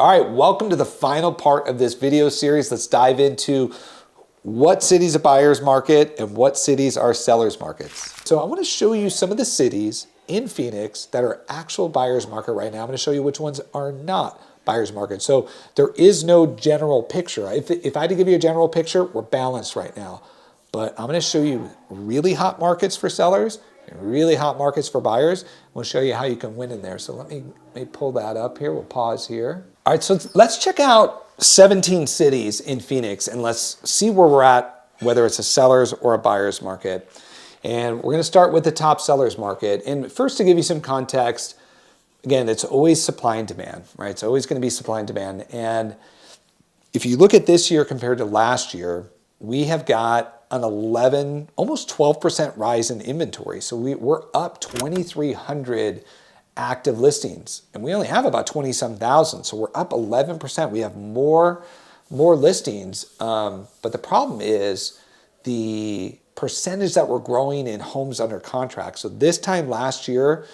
All right, welcome to the final part of this video series. Let's dive into what cities are buyer's market and what cities are seller's markets. So I want to show you some of the cities in Phoenix that are actual buyer's market right now. I'm going to show you which ones are not buyer's market. So there is no general picture. If I had to give you a general picture, we're balanced right now. But I'm going to show you really hot markets for sellers and really hot markets for buyers. We'll show you how you can win in there. So let me pull that up here. We'll pause here. All right, so let's check out 17 cities in Phoenix and let's see where we're at, whether it's a seller's or a buyer's market. And we're going to start with the top seller's market. And first, to give you some context, again, it's always supply and demand, right? It's always going to be supply and demand. And if you look at this year compared to last year, we have got an 11, almost 12% rise in inventory. So we're up 2,300 active listings, and we only have about 20-some thousand. So we're up 11%. We have more listings. But the problem is the percentage that we're growing in homes under contract. So this time last year,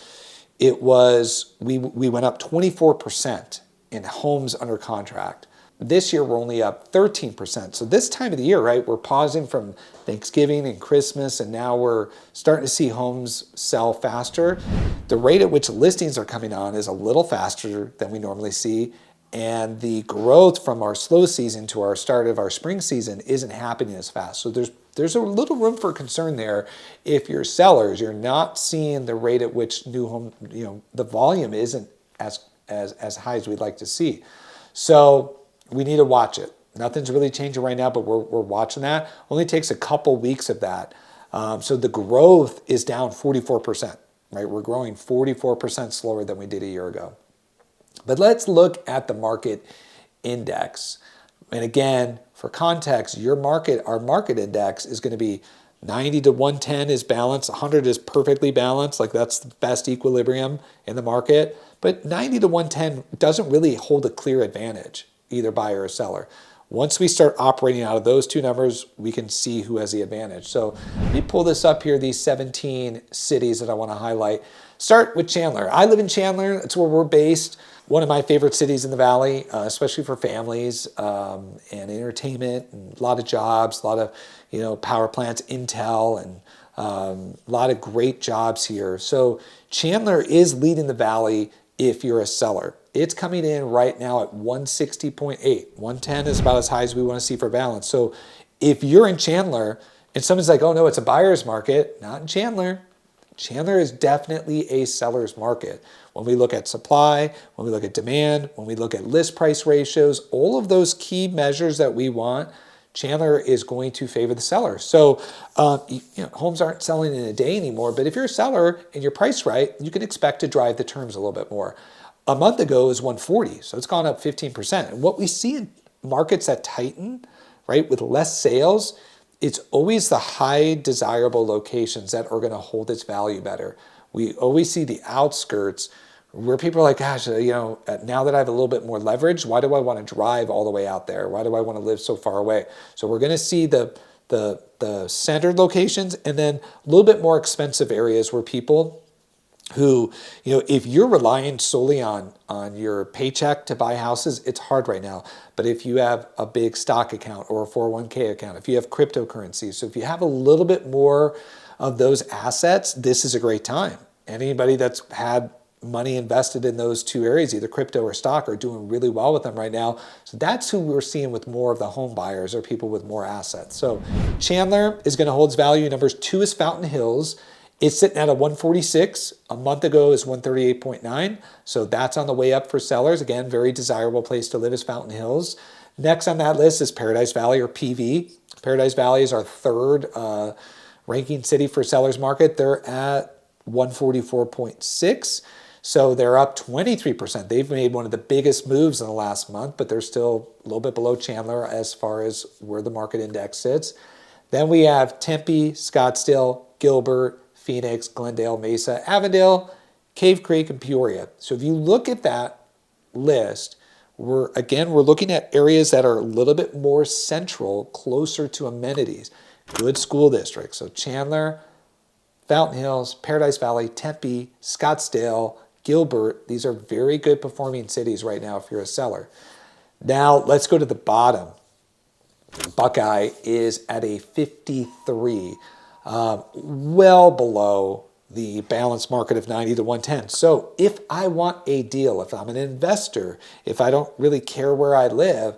it was, we went up 24% in homes under contract. This year, we're only up 13%. So this time of the year, right, we're pausing from Thanksgiving and Christmas, and now we're starting to see homes sell faster. The rate at which listings are coming on is a little faster than we normally see, and the growth from our slow season to our start of our spring season isn't happening as fast. So there's a little room for concern there. If you're sellers, you're not seeing the rate at which new home, the volume isn't as high as we'd like to see. So we need to watch it. Nothing's really changing right now, but we're watching that. Only takes a couple weeks of that. So the growth is down 44%, right? We're growing 44% slower than we did a year ago. But let's look at the market index. And again, for context, our market index is going to be 90 to 110 is balanced, 100 is perfectly balanced, like that's the best equilibrium in the market. But 90 to 110 doesn't really hold a clear advantage, either buyer or seller. Once we start operating out of those two numbers, we can see who has the advantage. So let me pull this up here, these 17 cities that I want to highlight. Start with Chandler. I live in Chandler. It's where we're based. One of my favorite cities in the Valley, especially for families and entertainment, and a lot of jobs, a lot of power plants, Intel, and a lot of great jobs here. So Chandler is leading the Valley if you're a seller. It's coming in right now at 160.8. 110 is about as high as we want to see for balance. So if you're in Chandler and someone's like, oh no, it's a buyer's market, not in Chandler. Chandler is definitely a seller's market. When we look at supply, when we look at demand, when we look at list price ratios, all of those key measures that we want, Chandler is going to favor the seller. So homes aren't selling in a day anymore, but if you're a seller and you're priced right, you can expect to drive the terms a little bit more. A month ago it was 140, so it's gone up 15%. And what we see in markets that tighten, right, with less sales, it's always the high desirable locations that are going to hold its value better. We always see the outskirts where people are like, gosh, now that I have a little bit more leverage, why do I want to drive all the way out there? Why do I want to live so far away? So we're going to see the centered locations and then a little bit more expensive areas where people who, if you're relying solely on your paycheck to buy houses, it's hard right now. But if you have a big stock account or a 401k account, if you have cryptocurrency, so if you have a little bit more of those assets, this is a great time. Anybody that's had money invested in those two areas, either crypto or stock, are doing really well with them right now. So that's who we're seeing with more of the home buyers, or people with more assets. So Chandler is going to hold its value. Number 2 is Fountain Hills. It's sitting at a 146. A month ago is 138.9. So that's on the way up for sellers. Again, very desirable place to live is Fountain Hills. Next on that list is Paradise Valley, or PV. Paradise Valley is our third ranking city for sellers market. They're at 144.6. So they're up 23%. They've made one of the biggest moves in the last month, but they're still a little bit below Chandler as far as where the market index sits. Then we have Tempe, Scottsdale, Gilbert, Phoenix, Glendale, Mesa, Avondale, Cave Creek, and Peoria. So if you look at that list, we're looking at areas that are a little bit more central, closer to amenities, good school districts. So Chandler, Fountain Hills, Paradise Valley, Tempe, Scottsdale, Gilbert. These are very good performing cities right now if you're a seller. Now let's go to the bottom. Buckeye is at a 53, well below the balanced market of 90 to 110. So if I want a deal, if I'm an investor, if I don't really care where I live,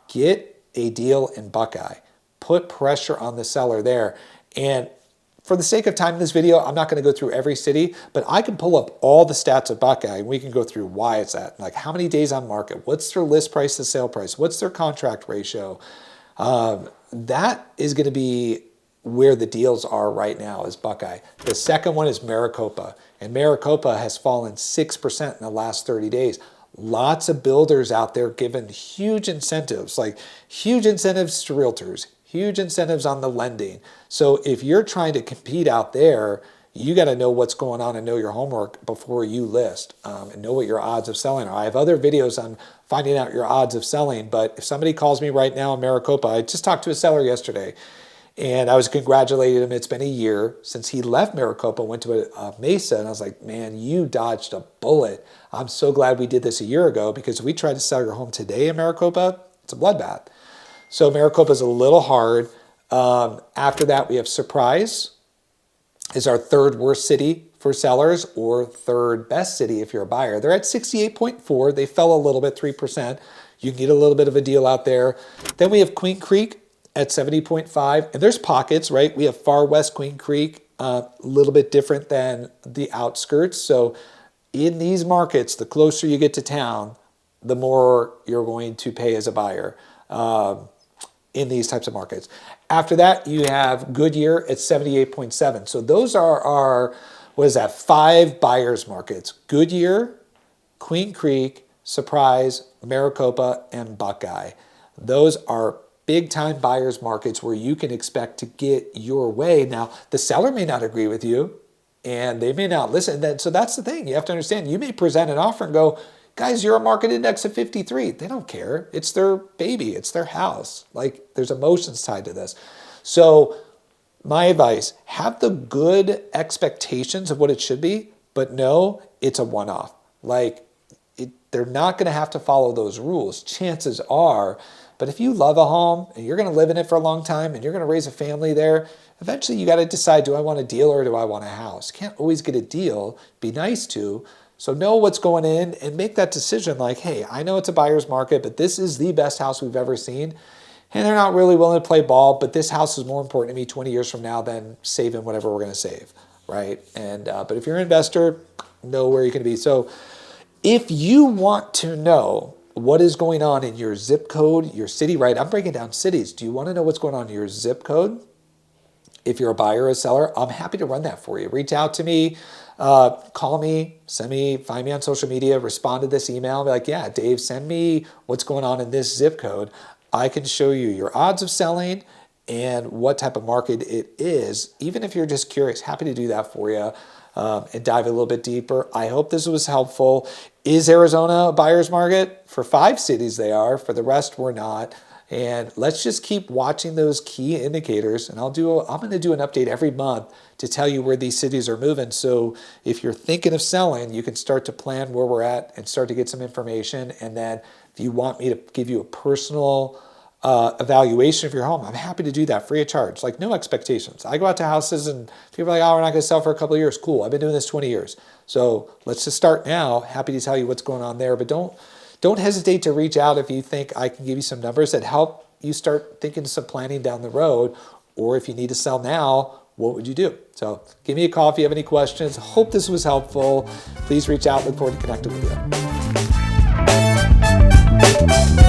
get a deal in Buckeye. Put pressure on the seller there. And for the sake of time in this video, I'm not going to go through every city, but I can pull up all the stats of Buckeye and we can go through why it's at, like how many days on market, what's their list price to sale price, what's their contract ratio. That is going to be where the deals are right now is Buckeye. The second one is Maricopa, and Maricopa has fallen 6% in the last 30 days. Lots of builders out there giving huge incentives, like huge incentives to realtors, huge incentives on the lending. So if you're trying to compete out there, you got to know what's going on and know your homework before you list and know what your odds of selling are. I have other videos on finding out your odds of selling, but if somebody calls me right now in Maricopa, I just talked to a seller yesterday and I was congratulating him. It's been a year since he left Maricopa, went to a Mesa, and I was like, man, you dodged a bullet. I'm so glad we did this a year ago, because if we tried to sell your home today in Maricopa, it's a bloodbath. So Maricopa is a little hard. After that, we have Surprise is our third worst city for sellers, or third best city if you're a buyer. They're at 68.4. They fell a little bit, 3%. You can get a little bit of a deal out there. Then we have Queen Creek at 70.5. And there's pockets, right? We have far west Queen Creek, a little bit different than the outskirts. So in these markets, the closer you get to town, the more you're going to pay as a buyer in these types of markets. After that, you have Goodyear at 78.7. So those are our, what is that, 5 buyers markets. Goodyear, Queen Creek, Surprise, Maricopa, and Buckeye. Those are big time buyers markets where you can expect to get your way. Now, the seller may not agree with you and they may not listen. So that's the thing. You have to understand, you may present an offer and go, guys, you're a market index of 53. They don't care. It's their baby. It's their house. Like, there's emotions tied to this. So my advice, have the good expectations of what it should be, but no, it's a one-off. Like, they're not going to have to follow those rules. Chances are. But if you love a home and you're going to live in it for a long time and you're going to raise a family there, eventually you got to decide, do I want a deal or do I want a house? You can't always get a deal. Be nice to. So know what's going in and make that decision like, hey, I know it's a buyer's market, but this is the best house we've ever seen. And they're not really willing to play ball, but this house is more important to me 20 years from now than saving whatever we're going to save, right? And but if you're an investor, know where you're going to be. So if you want to know what is going on in your zip code, your city, right? I'm breaking down cities. Do you want to know what's going on in your zip code? If you're a buyer or a seller, I'm happy to run that for you. Reach out to me, call me, find me on social media, respond to this email. Be like, yeah, Dave, send me what's going on in this zip code. I can show you your odds of selling and what type of market it is. Even if you're just curious, happy to do that for you. And dive a little bit deeper. I hope this was helpful. Is Arizona a buyer's market? For 5 cities they are. For the rest, we're not. And let's just keep watching those key indicators. And I'm going to do an update every month to tell you where these cities are moving. So if you're thinking of selling, you can start to plan where we're at and start to get some information. And then if you want me to give you a personal evaluation of your home, I'm happy to do that free of charge, like no expectations. I go out to houses and people are like, oh, we're not going to sell for a couple of years. Cool. I've been doing this 20 years. So let's just start now. Happy to tell you what's going on there, but don't hesitate to reach out if you think I can give you some numbers that help you start thinking some planning down the road, or if you need to sell now, what would you do? So give me a call if you have any questions. Hope this was helpful. Please reach out. Look forward to connecting with you.